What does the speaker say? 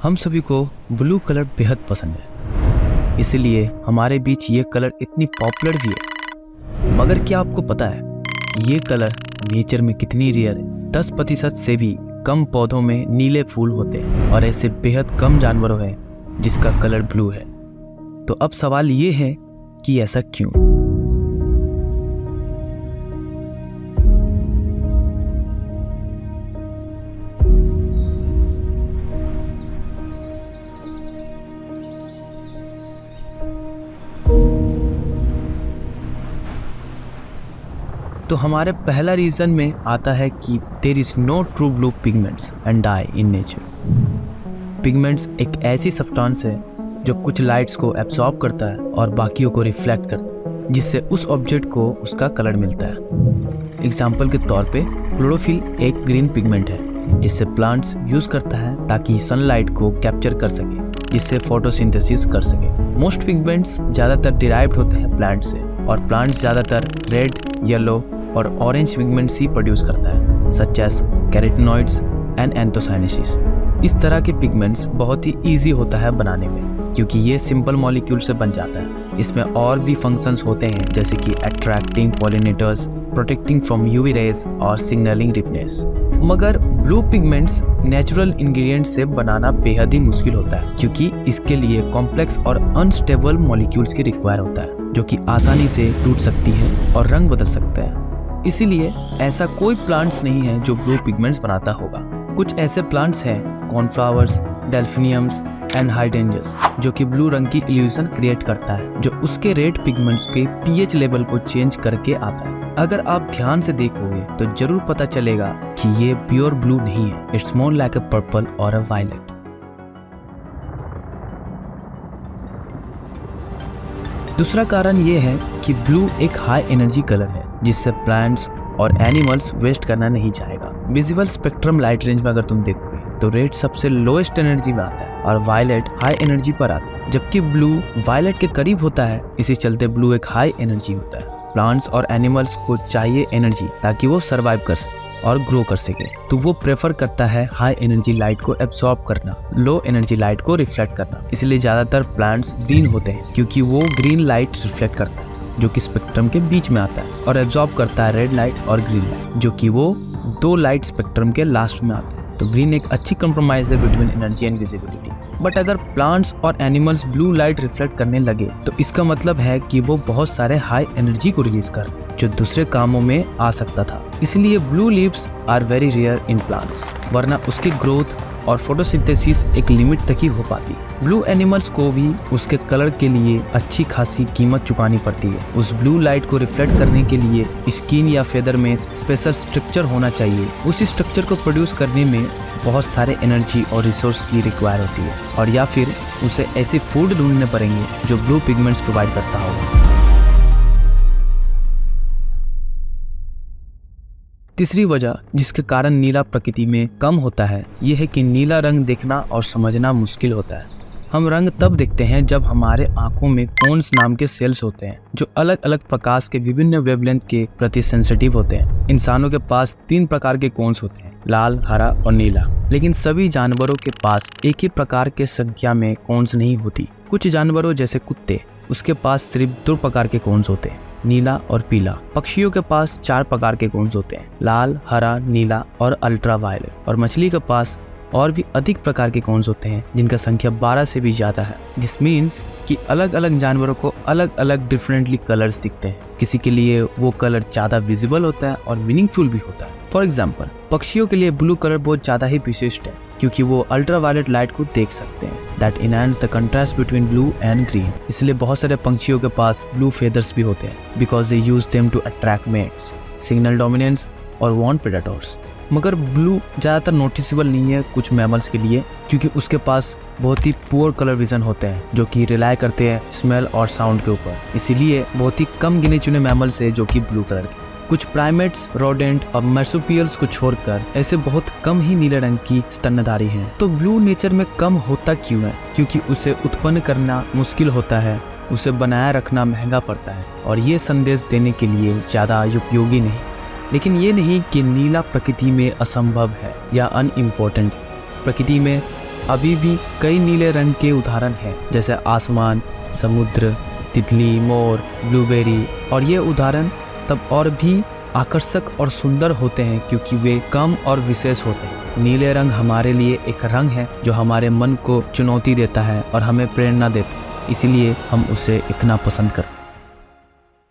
हम सभी को ब्लू कलर बेहद पसंद है, इसलिए हमारे बीच ये कलर इतनी पॉपुलर भी है। मगर क्या आपको पता है ये कलर नेचर में कितनी रेयर है? 10% से भी कम पौधों में नीले फूल होते हैं और ऐसे बेहद कम जानवरों हैं जिसका कलर ब्लू है। तो अब सवाल ये है कि ऐसा क्यों? तो हमारे पहला रीजन में आता है कि there is no true blue pigments and dye in nature. Pigments एक ऐसी सब्सटेंस है जो कुछ लाइट्स को एब्सॉर्ब करता है और बाकियों को रिफ्लेक्ट करता है, जिससे उस ऑब्जेक्ट को उसका कलर मिलता है। एग्जाम्पल के तौर पे क्लोरोफिल एक ग्रीन पिगमेंट है जिससे प्लांट्स यूज करता है ताकि सनलाइट को कैप्चर कर सके, जिससे फोटोसिंथेसिस कर सके। मोस्ट पिगमेंट्स ज़्यादातर डिराइव्ड होते हैं प्लांट से, और प्लांट्स ज़्यादातर रेड, येलो और ऑरेंज पिगमेंट्स ही प्रोड्यूस करता है, सच एज कैरोटीनॉइड्स एंड एंथोसायनेसिस। इस तरह के पिगमेंट्स बहुत ही ईजी होता है बनाने में, क्योंकि ये सिंपल मॉलिक्यूल से बन जाता है। इसमें और भी फंक्शंस होते हैं, जैसे कि attracting pollinators, protecting from UV rays और सिग्नलिंग रिपनेस। मगर ब्लू पिगमेंट्स नेचुरल इंग्रेडिएंट से बनाना बेहद ही मुश्किल होता है, क्योंकि इसके लिए कॉम्प्लेक्स और अनस्टेबल मॉलिक्यूल्स की रिक्वायर होता है, जो कि आसानी से टूट सकती है और रंग बदल सकता है। इसीलिए ऐसा कोई प्लांट्स नहीं है जो ब्लू पिगमेंट्स बनाता होगा। कुछ ऐसे प्लांट्स हैं, कॉर्नफ्लावर्स, डेल्फिनियम्स एंड हाइड्रेंजियास, जो कि ब्लू रंग की इल्यूजन क्रिएट करता है, जो उसके रेड पिगमेंट्स के पीएच लेवल को चेंज करके आता है। अगर आप ध्यान से देखोगे तो जरूर पता चलेगा कि ये प्योर ब्लू नहीं है, it's more like a purple और अ वायलेट। दूसरा कारण ये है कि ब्लू एक हाई एनर्जी कलर है, जिससे प्लांट्स और एनिमल्स वेस्ट करना नहीं चाहेगा। विजिबल स्पेक्ट्रम लाइट रेंज में अगर तुम देखोगे तो रेड सबसे लोएस्ट एनर्जी में आता है और वायलेट हाई एनर्जी पर आता है, जबकि ब्लू वायलेट के करीब होता है। इसी चलते ब्लू एक हाई एनर्जी होता है। प्लांट्स और एनिमल्स को चाहिए एनर्जी ताकि वो सर्वाइव कर सके और ग्रो कर सके, तो वो प्रेफर करता है हाई एनर्जी लाइट को एब्सॉर्ब करना, लो एनर्जी लाइट को रिफ्लेक्ट करना। इसलिए ज्यादातर प्लांट्स ग्रीन होते हैं, क्योंकि वो ग्रीन लाइट रिफ्लेक्ट करता है जो कि स्पेक्ट्रम के बीच में आता है, और एब्सॉर्ब करता है रेड लाइट और ग्रीन लाइट, जो कि वो दो लाइट स्पेक्ट्रम के लास्ट में आते हैं। तो ग्रीन एक अच्छी कंप्रोमाइज है between energy and visibility. But अगर प्लांट्स और एनिमल्स ब्लू लाइट रिफ्लेक्ट करने लगे तो इसका मतलब है कि वो बहुत सारे हाई एनर्जी को रिलीज कर रहे हैं, जो दूसरे कामों में आ सकता था। इसलिए blue leaves are very rare in plants, वरना उसकी ग्रोथ और फोटोसिंथेसिस एक लिमिट तक ही हो पाती। ब्लू एनिमल्स को भी उसके कलर के लिए अच्छी खासी कीमत चुकानी पड़ती है। उस ब्लू लाइट को रिफ्लेक्ट करने के लिए स्किन या फेदर में स्पेशल स्ट्रक्चर होना चाहिए। उसी स्ट्रक्चर को प्रोड्यूस करने में बहुत सारे एनर्जी और रिसोर्स की रिक्वायर होती है, और या फिर उसे ऐसे फूड ढूंढने पड़ेंगे जो ब्लू पिगमेंट्स प्रोवाइड करता होगा। तीसरी वजह जिसके कारण नीला प्रकृति में कम होता है, यह है कि नीला रंग देखना और समझना मुश्किल होता है। हम रंग तब देखते हैं जब हमारे आंखों में कोन्स नाम के सेल्स होते हैं, जो अलग अलग प्रकाश के विभिन्न वेवलेंथ के प्रति सेंसिटिव होते हैं। इंसानों के पास 3 प्रकार के कोन्स होते हैं, लाल, हरा और नीला। लेकिन सभी जानवरों के पास एक ही प्रकार के संख्या में कोन्स नहीं होती। कुछ जानवरों जैसे कुत्ते, उसके पास सिर्फ 2 प्रकार के कोन्स होते हैं, नीला और पीला। पक्षियों के पास 4 प्रकार के कोन्स होते हैं, लाल, हरा, नीला और अल्ट्रा वायलेट। और मछली के पास और भी अधिक प्रकार के कोन्स होते हैं, जिनका संख्या 12 से भी ज्यादा है। दिस मीन्स कि अलग अलग जानवरों को अलग अलग डिफरेंटली कलर्स दिखते हैं। किसी के लिए वो कलर ज्यादा विजिबल होता है और मीनिंगफुल भी होता है। फॉर एग्जाम्पल, पक्षियों के लिए ब्लू कलर बहुत ज्यादा ही विशिष्ट है, क्योंकि वो अल्ट्रा वायलेट लाइट को देख सकते हैं, that enhance the contrast between blue and green. इसलिए बहुत सारे पंछियों के पास ब्लू फेदर्स भी होते हैं, because they use them to attract mates, signal dominance और वार्न प्रेडेटर्स। मगर ब्लू ज़्यादातर नोटिसेबल नहीं है कुछ मैमल्स के लिए, क्योंकि उसके पास बहुत ही पुअर कलर विजन होते हैं, जो कि रिलाई करते हैं स्मेल और साउंड के ऊपर। इसीलिए बहुत ही कम गिने चुने मैमल्स है जो कि ब्लू कलर के। कुछ प्राइमेट्स, रोडेंट और मार्सुपियल्स को छोड़कर ऐसे बहुत कम ही नीले रंग की स्तनधारी हैं। तो ब्लू नेचर में कम होता क्यों है? क्योंकि उसे उत्पन्न करना मुश्किल होता है, उसे बनाए रखना महंगा पड़ता है, और ये संदेश देने के लिए ज़्यादा उपयोगी नहीं। लेकिन ये नहीं कि नीला प्रकृति में असंभव है या अनइम्पोर्टेंट। प्रकृति में अभी भी कई नीले रंग के उदाहरण हैं, जैसे आसमान, समुद्र, तितली, मोर, ब्लूबेरी, और ये उदाहरण तब और भी आकर्षक और सुंदर होते हैं क्योंकि वे कम और विशेष होते हैं। नीले रंग हमारे लिए एक रंग है जो हमारे मन को चुनौती देता है और हमें प्रेरणा देता है, इसलिए हम उसे इतना पसंद करते हैं।